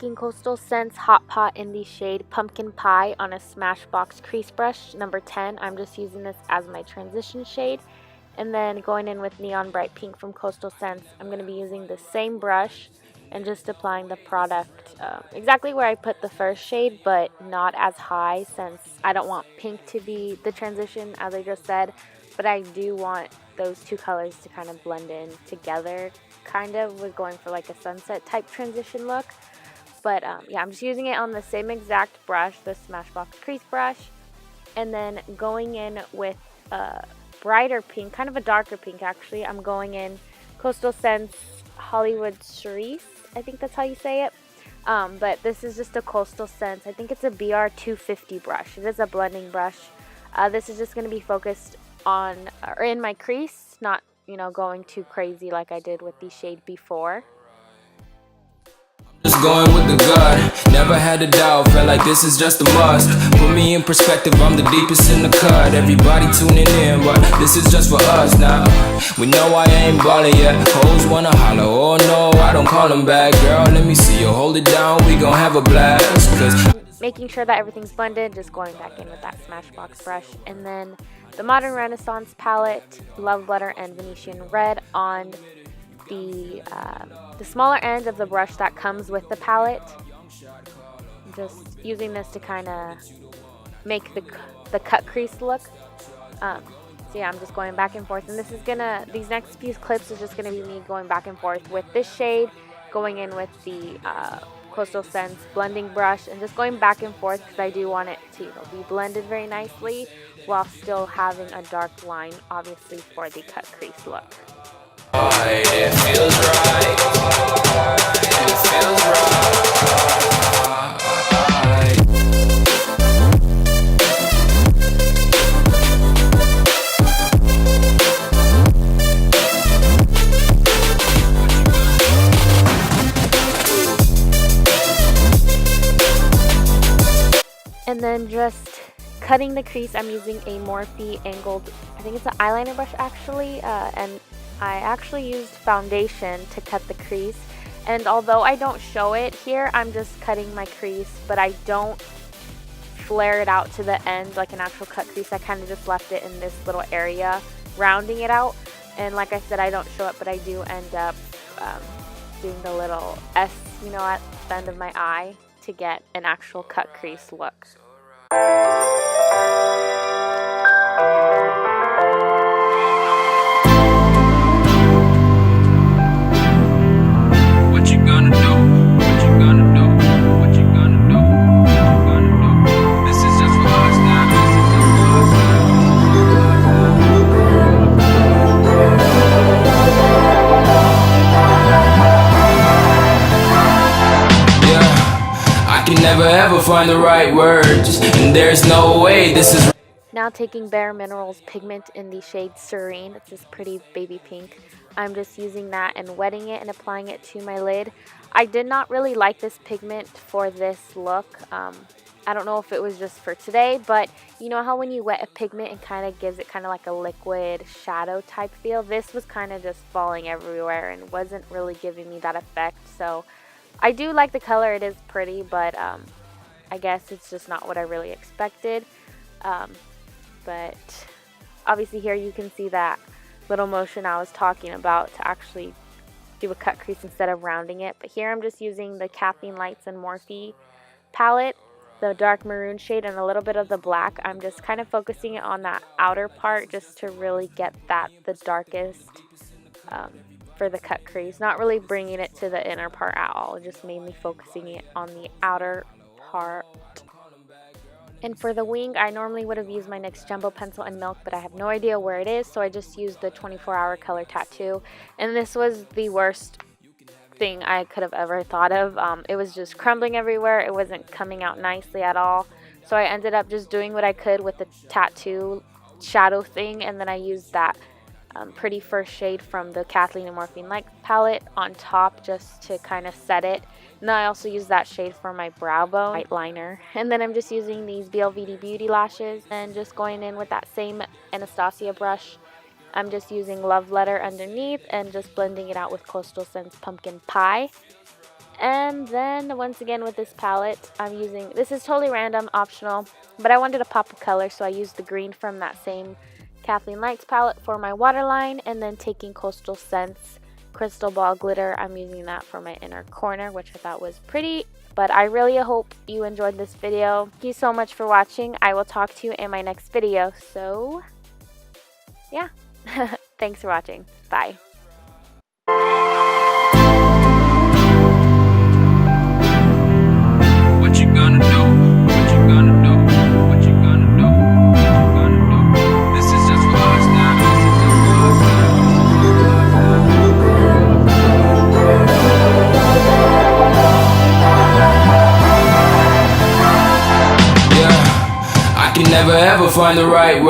taking Coastal Scents Hot Pot in the shade Pumpkin Pie on a Smashbox crease brush number 10. I'm just using this as my transition shade. And then going in with Neon Bright Pink from Coastal Scents, I'm going to be using the same brush and just applying the product exactly where I put the first shade, but not as high, since I don't want pink to be the transition, as I just said, but I do want those two colors to kind of blend in together. Kind of was going for like a sunset type transition look, but yeah, I'm just using it on the same exact brush, the Smashbox crease brush, and then going in with brighter pink, kind of a darker pink actually. I'm going in Coastal Scents Hollywood Cerise, I think that's how you say it. But this is just a Coastal Scents, I think it's a BR250 brush. It is a blending brush. This is just going to be focused on, or in my crease, not, you know, going too crazy like I did with the shade before. Just going with the gut, never had a doubt, felt like this is just a must. Put me in perspective, I'm the deepest in the cut. Everybody tuning in, but this is just for us now. We know I ain't ballin' yet, hoes wanna holler, oh no, I don't call them back. Girl, let me see you hold it down, we gon' have a blast. Cause making sure that everything's blended, just going back in with that Smashbox brush. And then the Modern Renaissance palette, Love Letter and Venetian Red on the smaller end of the brush that comes with the palette. I'm just using this to kind of make the cut crease look. So yeah, I'm just going back and forth, and this is gonna, these next few clips is just gonna be me going back and forth with this shade, going in with the Coastal Scents blending brush, and just going back and forth because I do want it to, you know, be blended very nicely while still having a dark line, obviously, for the cut crease look. it feels right. It feels right. And then just cutting the crease, I'm using a Morphe angled, I think it's an eyeliner brush actually, and I actually used foundation to cut the crease. And although I don't show it here, I'm just cutting my crease, but I don't flare it out to the end like an actual cut crease. I kind of just left it in this little area, rounding it out. And like I said, I don't show it, but I do end up doing the little S, you know, at the end of my eye to get an actual cut crease look. Never ever find the right words, and there's no way this is. Now taking Bare Minerals pigment in the shade Serene, it's this pretty baby pink. I'm just using that and wetting it and applying it to my lid. I did not really like this pigment for this look. I don't know if it was just for today, but you know how when you wet a pigment, it kind of gives it kind of like a liquid shadow type feel. This was kind of just falling everywhere and wasn't really giving me that effect. So I do like the color, it is pretty, but I guess it's just not what I really expected. But obviously here you can see that little motion I was talking about to actually do a cut crease instead of rounding it. But here I'm just using the Kathleenlights and Morphe palette, the dark maroon shade and a little bit of the black. I'm just kind of focusing it on that outer part just to really get that the darkest for the cut crease, not really bringing it to the inner part at all, just mainly focusing it on the outer part. And for the wing, I normally would have used my NYX Jumbo Pencil in Milk, but I have no idea where it is, so I just used the 24-hour color tattoo. And this was the worst thing I could have ever thought of. It was just crumbling everywhere. It wasn't coming out nicely at all. So I ended up just doing what I could with the tattoo shadow thing, and then I used that pretty first shade from the Kathleen and Morphine Light palette on top just to kind of set it. And then I also use that shade for my brow bone white liner. And then I'm just using these BLVDBeauty lashes and just going in with that same Anastasia brush. I'm just using Love Letter underneath and just blending it out with Coastal Scents Pumpkin Pie. And then once again with this palette, I'm using, this is totally random, optional, but I wanted to pop a color, so I used the green from that same Kathleen Lights palette for my waterline, and then taking Coastal Scents Crystal Ball Glitter, I'm using that for my inner corner, which I thought was pretty. But I really hope you enjoyed this video. Thank you so much for watching. I will talk to you in my next video. So, yeah. Thanks for watching. Bye. What you gonna do? What you gonna do? What you gonna do? What you gonna do? This is just for us now. Yeah, I can never ever find the right way.